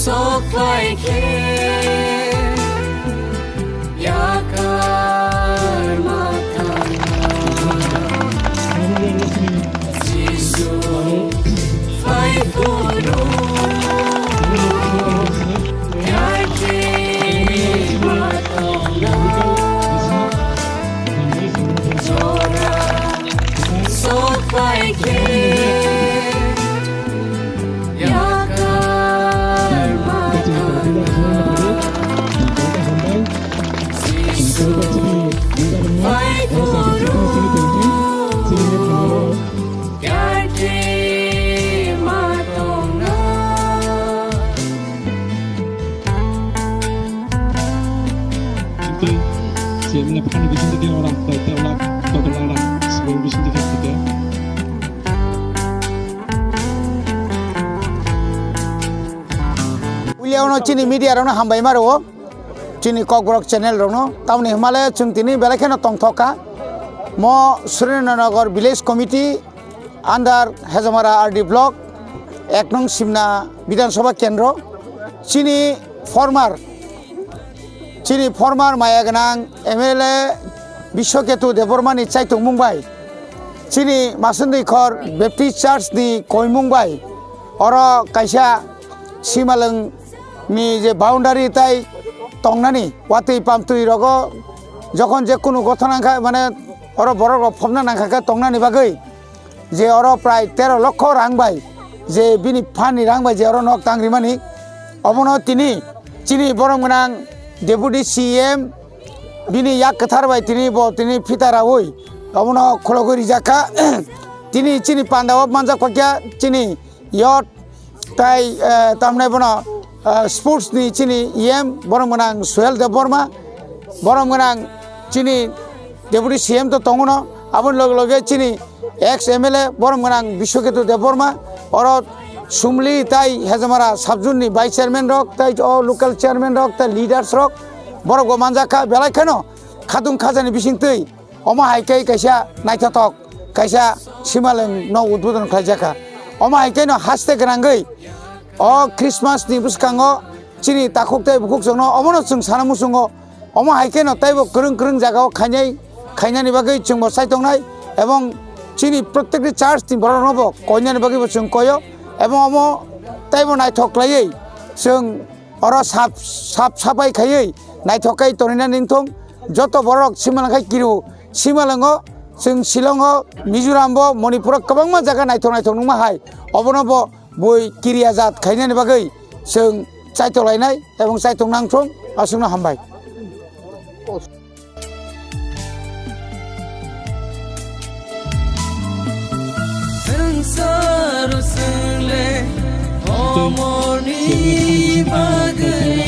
Soklaiké yakar matana Jisu fai puru yake matana Jora soklaiké Siemna pakai di sini dia orang tertolak sebelum di sini kita. Uliauno cini media rono hambai maro cini kokbrok channel rono tauni Himalaya chungtini belakena tongthoka mo Surendranagar village committee under Hezamara RD block 1 nong Simna Bidhan Sabha Kendra Chini former Mayaganang MLA Bishwaketu Debormani Chaitung Mumbai Chini Masundui Khor Baptist Church ni Koi Mumbai Oro Kaisa Simalang ni je boundary tai tongnani watui pamtui rogo যখন যে কোনো ঘটনা মানে ওর বড় ফমনা নাখাকে তংনানি বাগৈ যে ওর প্রায় 13 লক্ষ রাংবাই যে বিনি ফানি রাংবাই যে ওর নক তাংরিমানি অবন তিনি চিনি বরংগনাং ডেপুটি সিএম বিনি ইয়াক কথারবাই তিনি ফিতারা ওই অবন খলগরি জাকা তিনি চিনি পান্দাও মানজা ককিয়া চিনি ইয়ট তাই তামনে বন sports ni chini EM borongmanang Suhel Deborma borongmanang chini deputy CM to tongono abon loge chini ex MLA borongmanang Bishwaketu Deborma oro sumli tai Hezamara subjuni vice chairman rok tai local chairman rok tai leaders rok borogo manjaka belai khano khadung khajani bisingtui oma haikai kaisa naithatok kaisa simaleng no udbodon khlaijaka oma haikai no haste grangai o Christmas ni buskango chini takuk tai bukuk jongno omono chung sanamu sungo omo haike no taibo krung jagao khainani bagai chungbo saitongnai ebong chini prottekti church ni boronobo koinani bagai bo chung koyo ebong omo taibo naithoklai chung oro sapai khaiei naithokai tonina ningthom joto borok simalangkai kiru simalango chung Shillongo Mizorambo Manipuro kwbangma jaga naithok nungma hai obonobo boi kiriyajat khainani bagai chung chaitolainai ebong chaitung nangthom asungna hambai Sansar sule omoni bagai